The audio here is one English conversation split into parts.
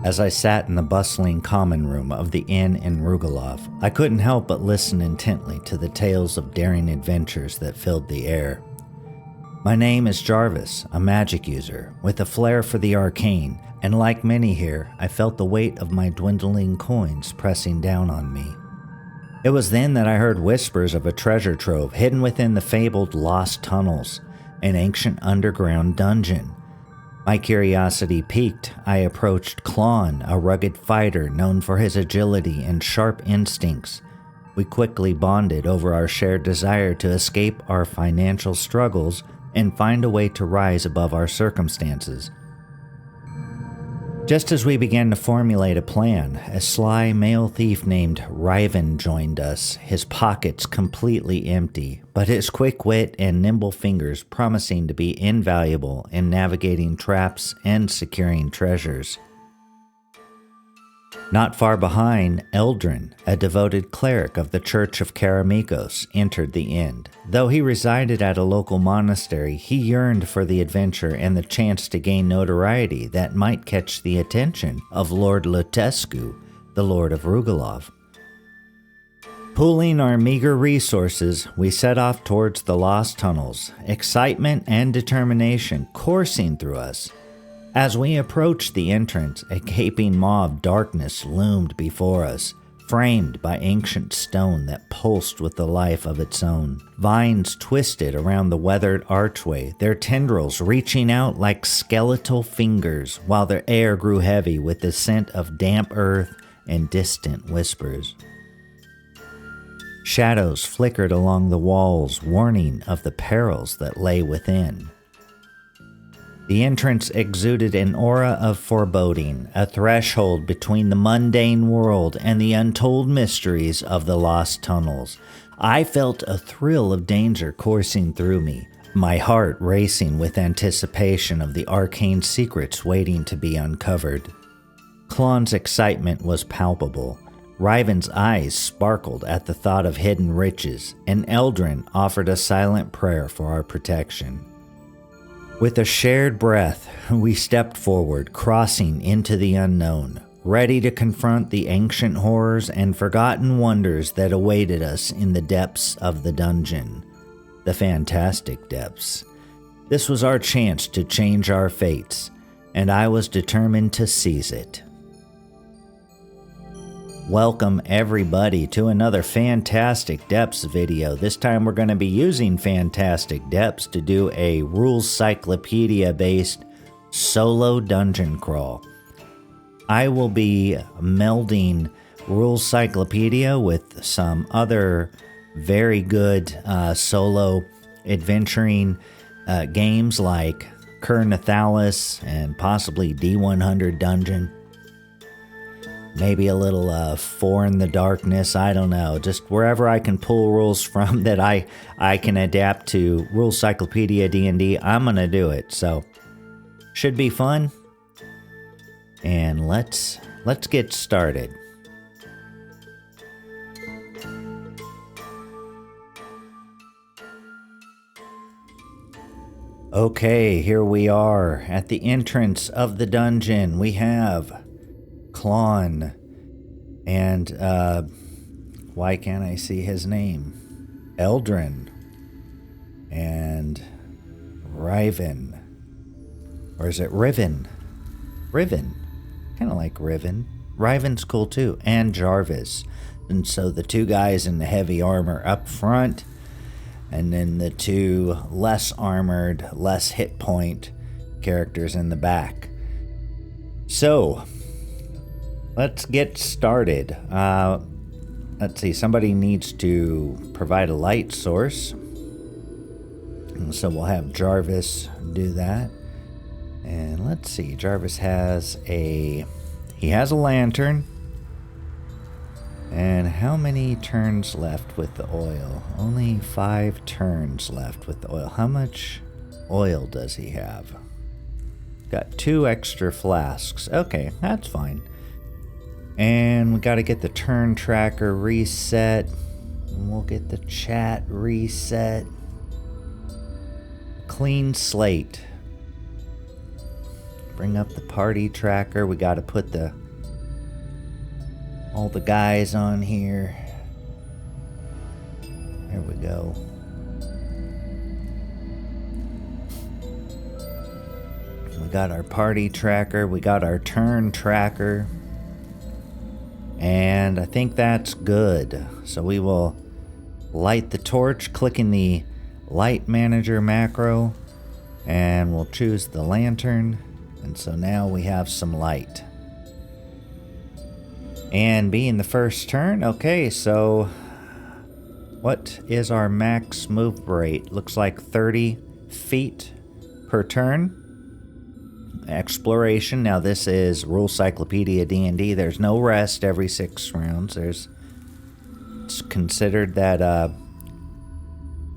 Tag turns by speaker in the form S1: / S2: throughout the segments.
S1: As I sat in the bustling common room of the inn in Rugalov, I couldn't help but listen intently to the tales of daring adventures that filled the air. My name is Jarvis, a magic user, with a flair for the arcane, and like many here, I felt the weight of my dwindling coins pressing down on me. It was then that I heard whispers of a treasure trove hidden within the fabled Lost Tunnels, an ancient underground dungeon. My curiosity piqued, I approached Klonn, a rugged fighter known for his agility and sharp instincts. We quickly bonded over our shared desire to escape our financial struggles and find a way to rise above our circumstances. Just as we began to formulate a plan, a sly male thief named Riven joined us, his pockets completely empty, but his quick wit and nimble fingers promising to be invaluable in navigating traps and securing treasures. Not far behind, Eldrin, a devoted cleric of the Church of Karamikos, entered the inn. Though he resided at a local monastery, he yearned for the adventure and the chance to gain notoriety that might catch the attention of Lord Lutescu, the Lord of Rugalov. Pooling our meager resources, we set off towards the Lost Tunnels, excitement and determination coursing through us. As we approached the entrance, a gaping maw of darkness loomed before us, framed by ancient stone that pulsed with the life of its own. Vines twisted around the weathered archway, their tendrils reaching out like skeletal fingers, while the air grew heavy with the scent of damp earth and distant whispers. Shadows flickered along the walls, warning of the perils that lay within. The entrance exuded an aura of foreboding, a threshold between the mundane world and the untold mysteries of the Lost Tunnels. I felt a thrill of danger coursing through me, my heart racing with anticipation of the arcane secrets waiting to be uncovered. Klonn's excitement was palpable. Riven's eyes sparkled at the thought of hidden riches, and Eldrin offered a silent prayer for our protection. With a shared breath, we stepped forward, crossing into the unknown, ready to confront the ancient horrors and forgotten wonders that awaited us in the depths of the dungeon. The fantastic depths. This was our chance to change our fates, and I was determined to seize it. Welcome everybody to another Fantastic Depths video. This time we're going to be using Fantastic Depths to do a Rules Cyclopedia based solo dungeon crawl. I will be melding Rules Cyclopedia with some other very good solo adventuring games like Cur Nathalis and possibly D100 Dungeon. Maybe a little Four in the Darkness, I don't know. Just wherever I can pull rules from that I can adapt to Rules Cyclopedia D&D, I'm going to do it. So, should be fun. And let's get started. Okay, here we are at the entrance of the dungeon. We have Klonn, and why can't I see his name? Eldrin, and Riven, or is it Riven? Riven, kind of like Riven. Riven's cool too, and Jarvis. And so the two guys in the heavy armor up front, and then the two less armored, less hit point characters in the back. So, let's get started. Let's see, somebody needs to provide a light source. And so we'll have Jarvis do that. And let's see, Jarvis has he has a lantern. And how many turns left with the oil? Only 5 turns left with the oil. How much oil does he have? Got 2 extra flasks. Okay, that's fine. And we got to get the turn tracker reset. And we'll get the chat reset. Clean slate. bring up the party tracker. We got to put all the guys on here. There we go. We got our party tracker. We got our turn tracker. And I think that's good. So we will light the torch, clicking the light manager macro, and we'll choose the lantern. And so now we have some light. And being the first turn, okay, so what is our max move rate? Looks like 30 feet per turn. Exploration, now this is Rule Cyclopedia D&D. There's no rest every 6 rounds. It's considered that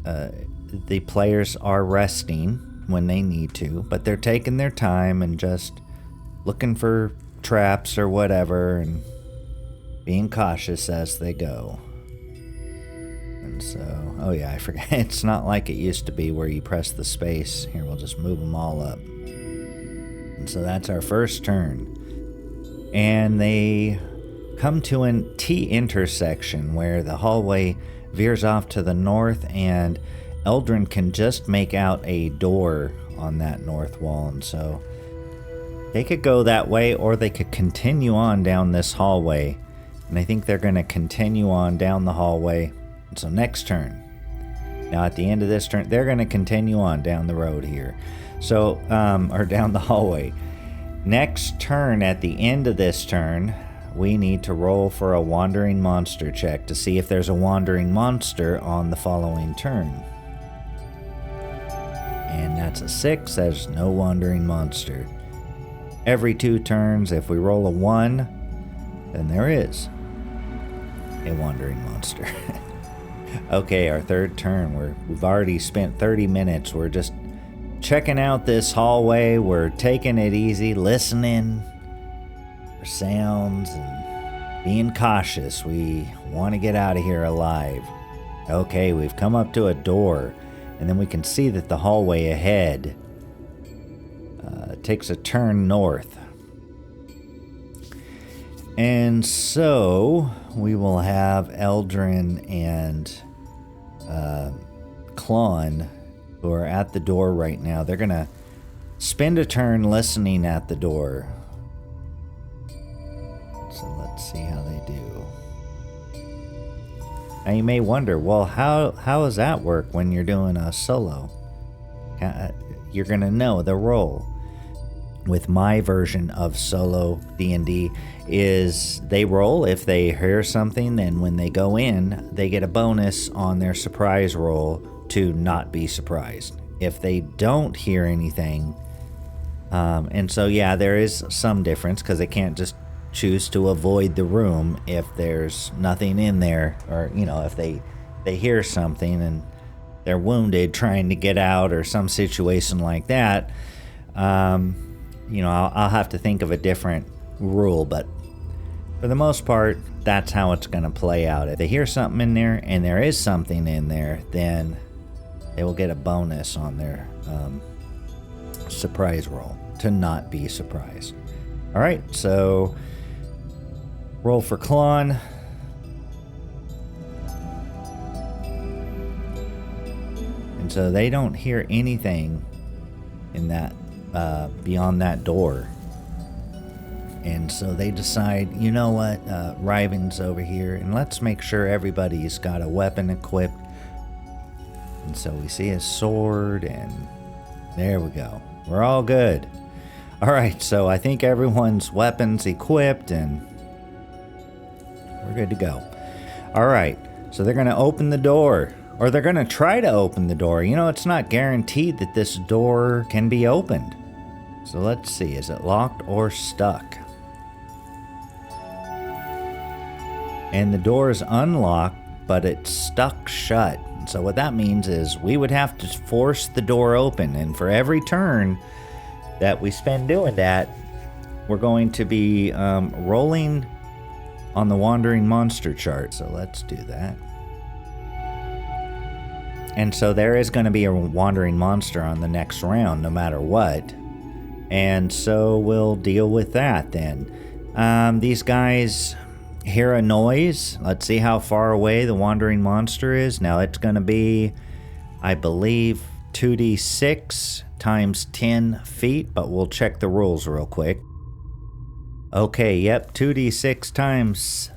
S1: the players are resting when they need to, but they're taking their time and just looking for traps or whatever and being cautious as they go. And so, oh yeah, I forgot. It's not like it used to be where you press the space. Here, we'll just move them all up. And so that's our first turn. And they come to an T intersection where the hallway veers off to the north, and Eldrin can just make out a door on that north wall. And so they could go that way, or they could continue on down this hallway. And I think they're going to continue on down the hallway. And so next turn. Now at the end of this turn, they're going to continue on down the road here. So, or down the hallway. Next turn, at the end of this turn, we need to roll for a wandering monster check to see if there's a wandering monster on the following turn. And that's a 6, there's no wandering monster. Every 2 turns, if we roll a 1, then there is a wandering monster. Okay, our third turn, we've already spent 30 minutes, we're just checking out this hallway, we're taking it easy, listening for sounds and being cautious. We want to get out of here alive. Okay, we've come up to a door, and then we can see that the hallway ahead takes a turn north. And so we will have Eldrin and Klonn, who are at the door right now. They're going to spend a turn listening at the door. So let's see how they do. Now you may wonder, well, how does that work when you're doing a solo? You're going to know the role. With my version of solo D&D is they roll. If they hear something, then when they go in, they get a bonus on their surprise roll to not be surprised. If they don't hear anything, and so yeah, there is some difference because they can't just choose to avoid the room if there's nothing in there, or if they hear something and they're wounded trying to get out or some situation like that. I'll have to think of a different rule, but for the most part, that's how it's going to play out. If they hear something in there and there is something in there, then they will get a bonus on their surprise roll to not be surprised. All right, so roll for Klonn. And so they don't hear anything in that beyond that door. And so they decide, you know what, Riven's over here, and let's make sure everybody's got a weapon equipped. And so we see a sword, and there we go. We're all good. All right, so I think everyone's weapons equipped, and we're good to go. All right, so they're going to open the door, or they're going to try to open the door. It's not guaranteed that this door can be opened. So let's see, is it locked or stuck? And the door is unlocked, but it's stuck shut. So what that means is we would have to force the door open, and for every turn that we spend doing that, we're going to be rolling on the wandering monster chart. So let's do that. And so there is going to be a wandering monster on the next round no matter what. And so we'll deal with that then. These guys hear a noise. Let's see how far away the wandering monster is. Now it's going to be, I believe, 2d6 times 10 feet, but we'll check the rules real quick. Okay, yep, 2d6 times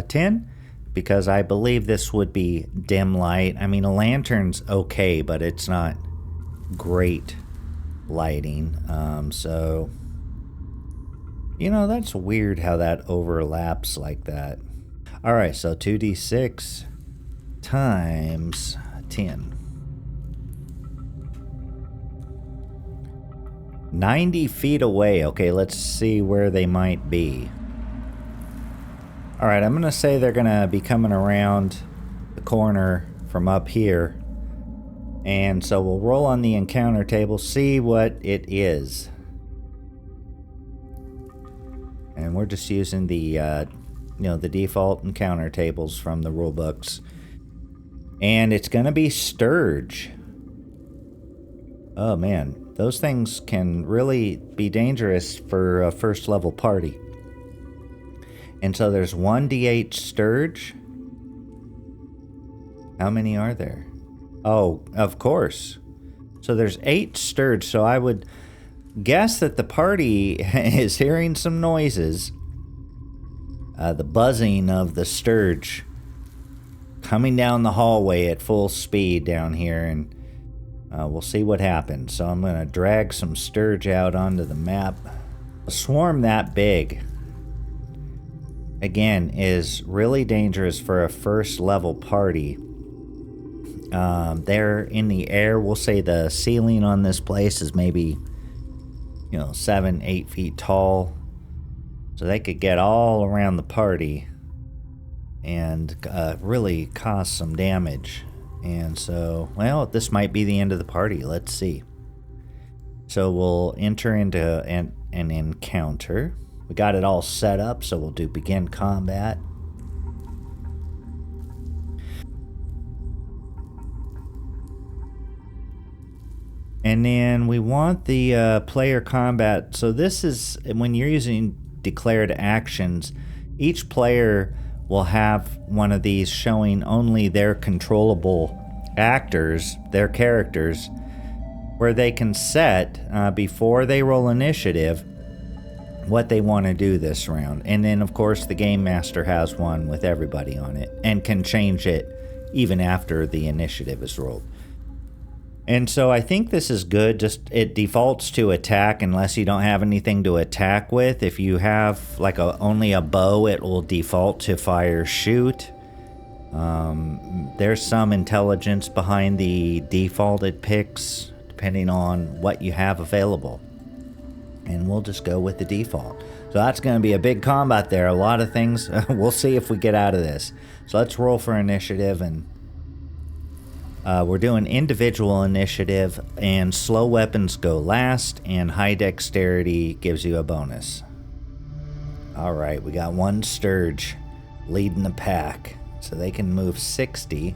S1: 10, because I believe this would be dim light. I mean, a lantern's okay, but it's not great lighting. So, you know, that's weird how that overlaps like that. All right, so 2d6 times 10. 90 feet away. Okay, let's see where they might be. All right, I'm going to say they're going to be coming around the corner from up here. And so we'll roll on the encounter table, see what it is. And we're just using the, the default encounter tables from the rule books. And it's going to be Sturge. Oh, man. Those things can really be dangerous for a first level party. And so there's 1d8 Sturge. How many are there? Oh, of course. So there's 8 Sturge. So I would guess that the party is hearing some noises. The buzzing of the Sturge coming down the hallway at full speed down here, and we'll see what happens. So I'm going to drag some Sturge out onto the map. A swarm that big, again, is really dangerous for a first level party. They're in the air. We'll say the ceiling on this place is maybe, 7-8 feet tall. So they could get all around the party and really cause some damage. And so, well, this might be the end of the party. Let's see. So we'll enter into an encounter. We got it all set up, so we'll do begin combat. And then we want the player combat. So this is when you're using declared actions, each player will have one of these showing only their controllable actors, their characters, where they can set, before they roll initiative, what they want to do this round. And then, of course, the Game Master has one with everybody on it and can change it even after the initiative is rolled. And so I think this is good. Just it defaults to attack unless you don't have anything to attack with. If you have like only a bow, it will default to fire shoot. There's some intelligence behind the default it picks depending on what you have available. And we'll just go with the default. So that's going to be a big combat there. A lot of things. We'll see if we get out of this. So let's roll for initiative, and we're doing individual initiative, and slow weapons go last, and high dexterity gives you a bonus. All right, we got one Sturge leading the pack, so they can move 60.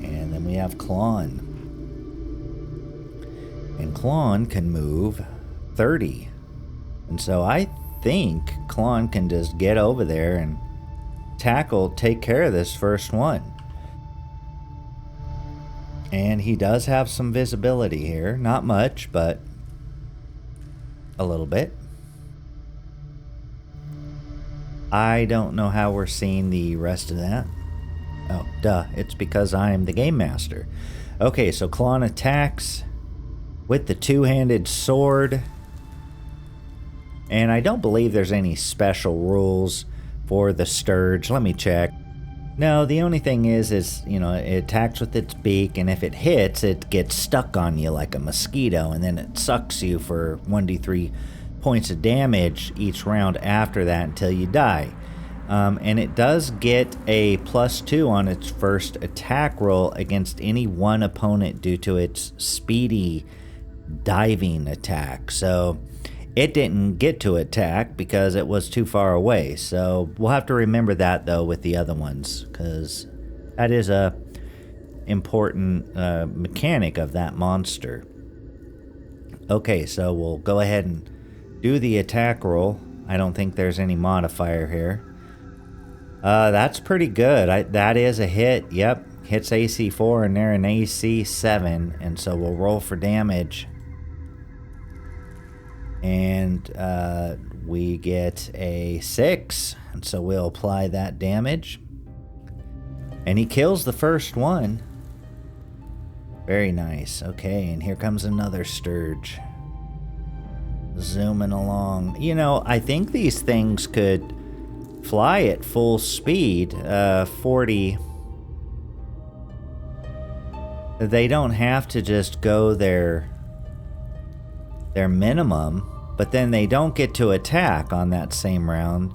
S1: And then we have Klonn. And Klonn can move 30. And so I think Klonn can just get over there and take care of this first one. And he does have some visibility here. Not much, but a little bit. I don't know how we're seeing the rest of that. Oh, duh. It's because I'm the Game Master. Okay, so Klonn attacks with the two-handed sword. And I don't believe there's any special rules for the Sturge. Let me check. No, the only thing is it attacks with its beak, and if it hits, it gets stuck on you like a mosquito, and then it sucks you for 1d3 points of damage each round after that until you die. And it does get a +2 on its first attack roll against any one opponent due to its speedy diving attack. So it didn't get to attack because it was too far away. So we'll have to remember that, though, with the other ones, because that is a important mechanic of that monster. Okay, so we'll go ahead and do the attack roll. I don't think there's any modifier here. That's pretty good. That is a hit. Yep, hits AC 4 and they're an AC 7. And so we'll roll for damage. And we get a 6. And so we'll apply that damage. And he kills the first one. Very nice. Okay, and here comes another Sturge. Zooming along. You know, I think these things could fly at full speed. 40. They don't have to just go their minimum, but then they don't get to attack on that same round.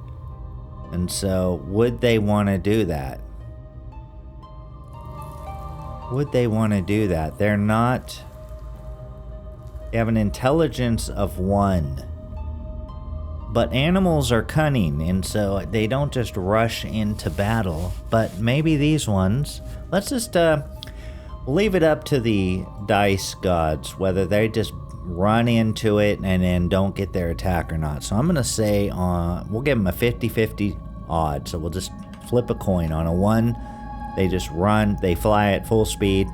S1: And so, would they want to do that? Would they want to do that? They're not... They have an intelligence of 1. But animals are cunning, and so they don't just rush into battle. But maybe these ones... Let's just leave it up to the dice gods, whether they just run into it and then don't get their attack or not. So I'm going to say we'll give them a 50-50 odd. So we'll just flip a coin. On a 1... They just run, they fly at full speed.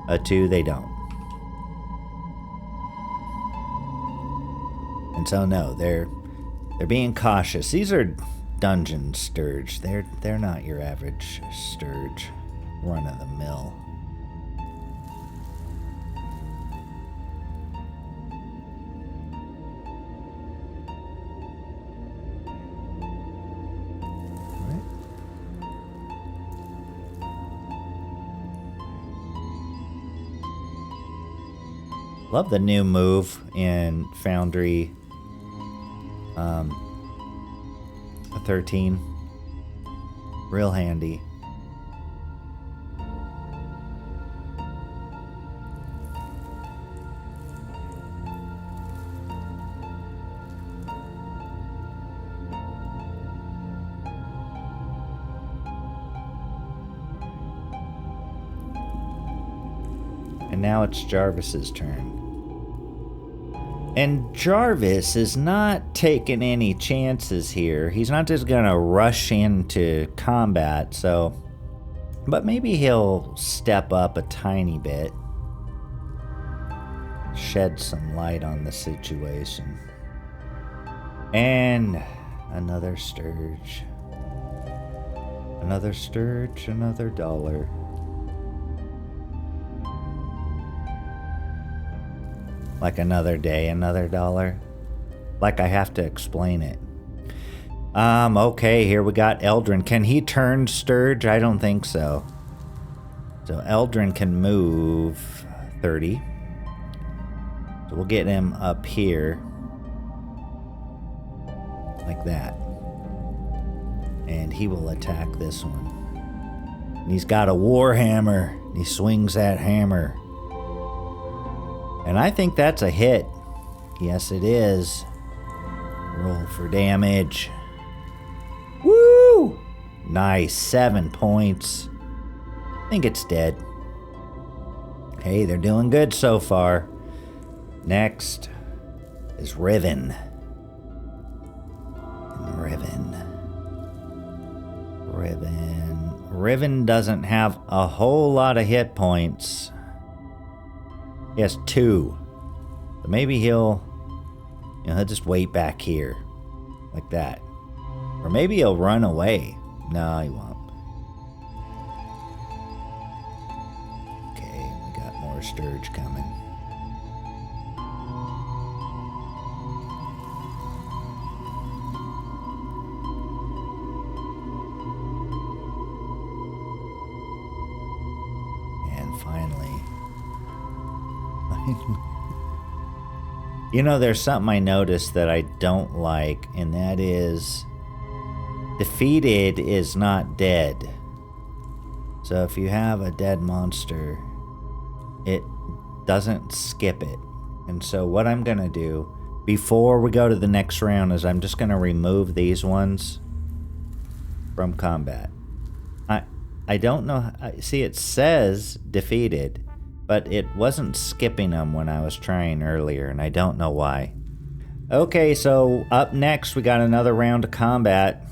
S1: A 2, they don't. And so no, they're being cautious. These are dungeon Sturge. They're not your average Sturge, run of the mill. Love the new move in Foundry 13. Real handy. And now it's Jarvis's turn. And Jarvis is not taking any chances here. He's not just gonna rush into combat, so... But maybe he'll step up a tiny bit. Shed some light on the situation. And another Sturge. Another Sturge, another dollar. Like another day, another dollar. Like I have to explain it. Okay, here we got Eldrin. Can he turn Sturge? I don't think so. So Eldrin can move 30. So we'll get him up here. Like that. And he will attack this one. And he's got a war hammer. He swings that hammer. And I think that's a hit. Yes, it is. Roll for damage. Woo! Nice. 7 points. I think it's dead. Hey, they're doing good so far. Next is Riven. Riven doesn't have a whole lot of hit points. He has 2. So maybe he'll just wait back here. Like that. Or maybe he'll run away. No, he won't. Okay, we got more Sturge coming. And finally... You know, there's something I noticed that I don't like, and that is defeated is not dead. So if you have a dead monster, it doesn't skip it. And so what I'm going to do before we go to the next round is I'm just going to remove these ones from combat. I don't know. See, it says defeated, but it wasn't skipping them when I was trying earlier, and I don't know why. Okay, so up next we got another round of combat.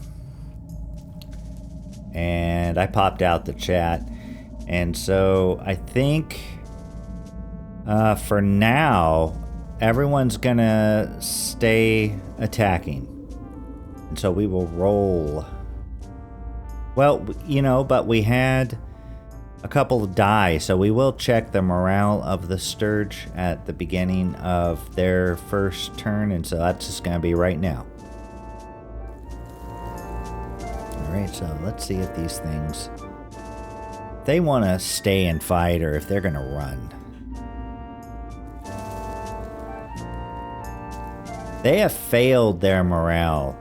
S1: And I popped out the chat. And so I think for now, everyone's gonna stay attacking. And so we will roll. Well, you know, but we had a couple of die, so we will check the morale of the Sturge at the beginning of their first turn, and so that's just gonna be right now. Alright, so let's see if these things, if they want to stay and fight or if they're going to run. They have failed their morale.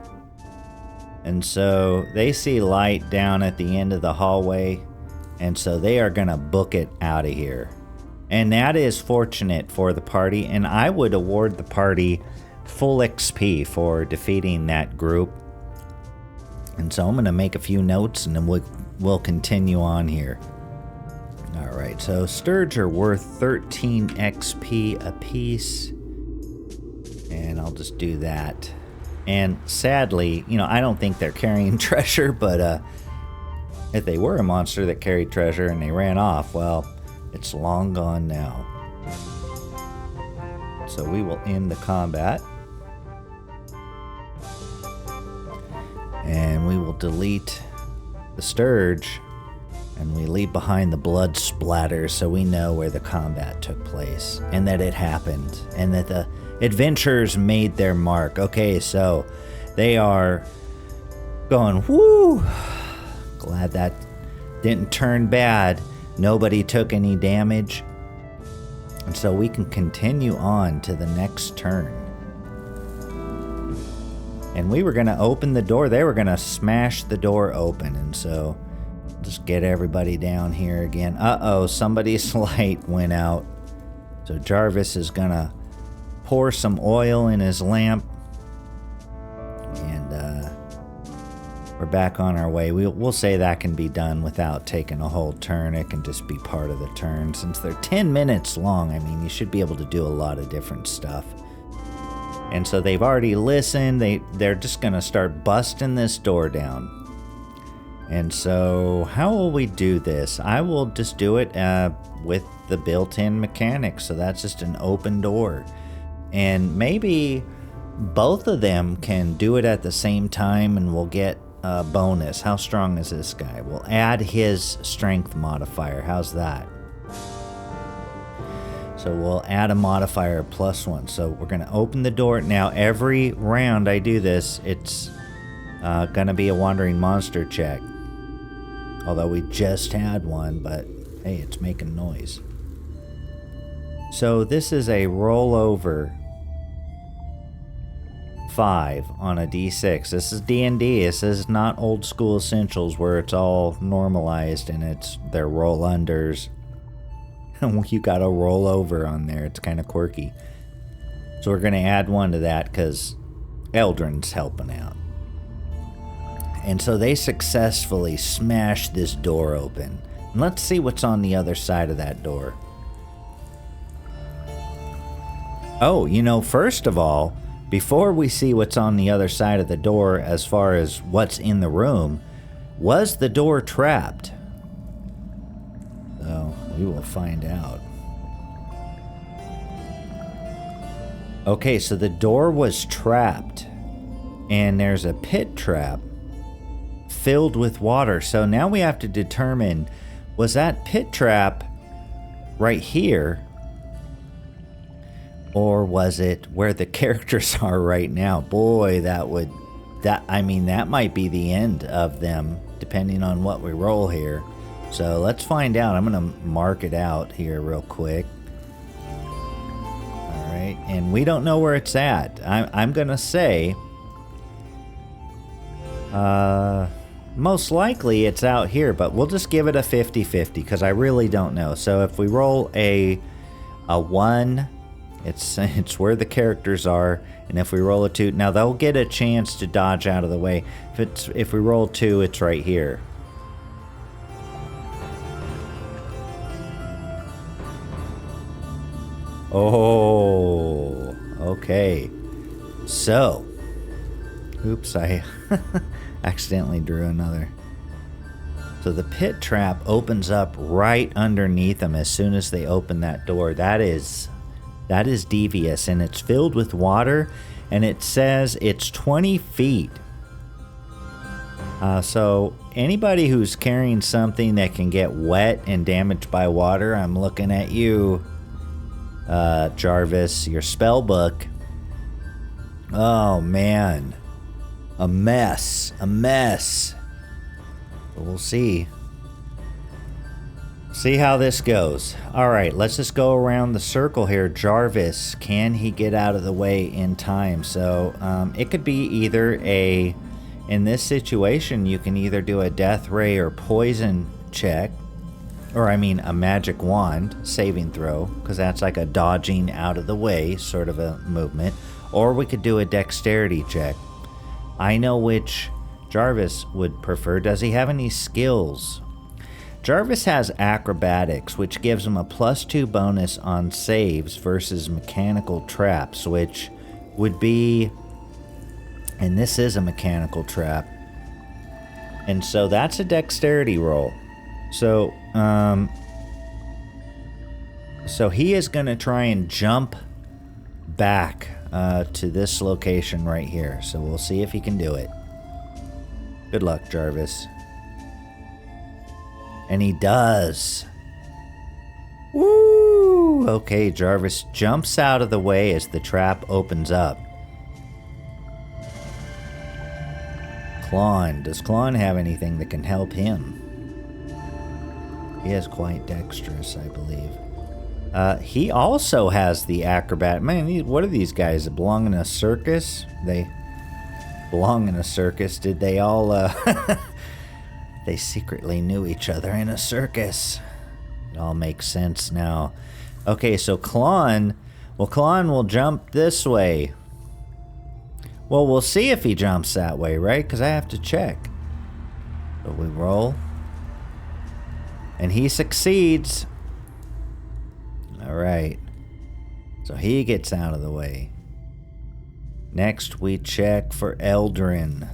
S1: And so they see light down at the end of the hallway. And so they are going to book it out of here. And that is fortunate for the party. And I would award the party full XP for defeating that group. And so I'm going to make a few notes and then we'll continue on here. Alright, so Sturge are worth 13 XP apiece. And I'll just do that. And sadly, you know, I don't think they're carrying treasure, but if they were a monster that carried treasure and they ran off, well, it's long gone now. So we will end the combat. And we will delete the Sturge, and we leave behind the blood splatters so we know where the combat took place, and that it happened, and that the adventurers made their mark. Okay, so they are going, whoo! Glad that didn't turn bad. Nobody took any damage. And so we can continue on to the next turn. And we were going to open the door. They were going to smash the door open. And so just get everybody down here again. Uh-oh, somebody's light went out. So Jarvis is going to pour some oil in his lamp. And we're back on our way. We'll say that can be done without taking a whole turn. It can just be part of the turn. Since they're 10 minutes long, I mean, you should be able to do a lot of different stuff. And so they've already listened. They're just going to start busting this door down. And so how will we do this? I will just do it with the built-in mechanics. So that's just an open door. And maybe both of them can do it at the same time and we'll get a bonus. How strong is this guy? We'll add his strength modifier. How's that? So we'll add a modifier +1. So we're going to open the door. Now every round I do this, it's going to be a wandering monster check. Although we just had one, but hey, it's making noise. So this is a rollover 5 on a D6. This is D&D. This is not old school essentials where it's all normalized and they're roll unders. You got a roll over on there. It's kind of quirky. So we're going to add 1 to that because Eldrin's helping out. And so they successfully smashed this door open. And let's see what's on the other side of that door. Oh, you know, first of all, before we see what's on the other side of the door as far as what's in the room, was the door trapped? So we will find out. Okay, so the door was trapped. And there's a pit trap filled with water. So now we have to determine, was that pit trap right here? Or was it where the characters are right now? Boy, that might be the end of them, depending on what we roll here. So let's find out. I'm going to mark it out here real quick. All right, and we don't know where it's at. I'm going to say, most likely it's out here, but we'll just give it a 50-50 because I really don't know. So if we roll a 1, it's where the characters are, and if we roll a 2, now they'll get a chance to dodge out of the way. If we roll 2, it's right here. Oh, okay. So, oops, I accidentally drew another. So the pit trap opens up right underneath them as soon as they open that door. That is devious, and it's filled with water, and it says it's 20 feet. So anybody who's carrying something that can get wet and damaged by water, I'm looking at you, Jarvis, your spell book. Oh man, a mess. But we'll see how this goes. All right, let's just go around the circle here. Jarvis, can he get out of the way in time? So it could be either in this situation, you can either do a death ray or poison check, or I mean a magic wand saving throw, because that's like a dodging out of the way sort of a movement, or we could do a dexterity check. I know which Jarvis would prefer. Does he have any skills? Jarvis has acrobatics, which gives him a +2 bonus on saves versus mechanical traps, which would be, and this is a mechanical trap, and so that's a dexterity roll. So he is going to try and jump back to this location right here. So we'll see if he can do it. Good luck, Jarvis. And he does. Woo! Okay, Jarvis jumps out of the way as the trap opens up. Klonn. Does Klonn have anything that can help him? He is quite dexterous, I believe. He also has the acrobat. Man, what are these guys that belong in a circus? They belong in a circus. Did they all, they secretly knew each other in a circus. It all makes sense now. Okay, so Klonn will jump this way. Well, we'll see if he jumps that way, right? Because I have to check. So we roll. And he succeeds. All right. So he gets out of the way. Next, we check for Eldrin.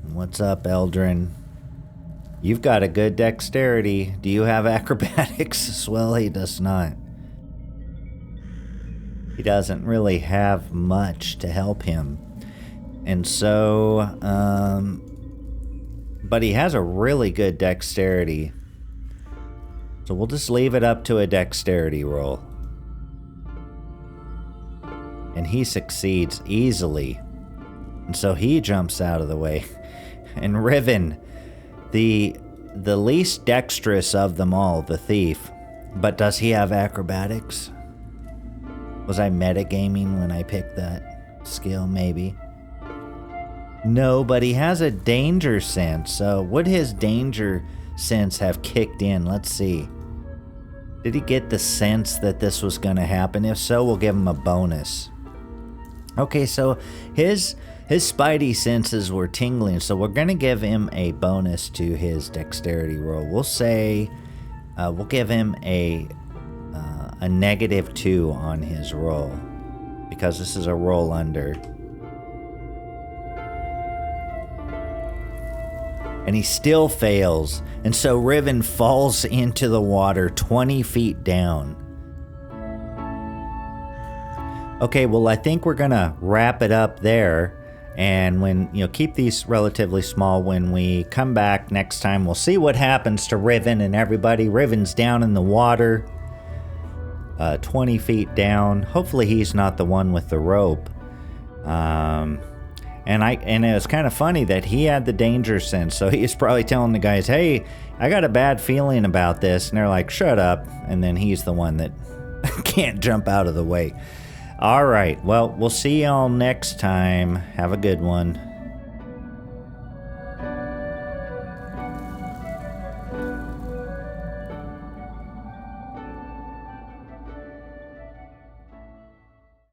S1: What's up, Eldrin? You've got a good dexterity. Do you have acrobatics? Well, he does not. He doesn't really have much to help him. And so, but he has a really good dexterity. So we'll just leave it up to a dexterity roll. And he succeeds easily. And so he jumps out of the way. And Riven, the least dexterous of them all, the thief. But does he have acrobatics? Was I metagaming when I picked that skill, maybe? No, but he has a danger sense. So would his danger sense have kicked in? Let's see. Did he get the sense that this was going to happen? If so, we'll give him a bonus. Okay, so his spidey senses were tingling, so we're going to give him a bonus to his dexterity roll. We'll say, we'll give him a -2 on his roll, because this is a roll under. And he still fails, and so Riven falls into the water 20 feet down. Okay, well, I think we're gonna wrap it up there, and when, keep these relatively small. When we come back next time, we'll see what happens to Riven and everybody. Riven's down in the water, 20 feet down. Hopefully he's not the one with the rope. And it was kind of funny that he had the danger sense, so he's probably telling the guys, hey, I got a bad feeling about this, and they're like, shut up, and then he's the one that can't jump out of the way. All right, well, we'll see y'all next time. Have a good one.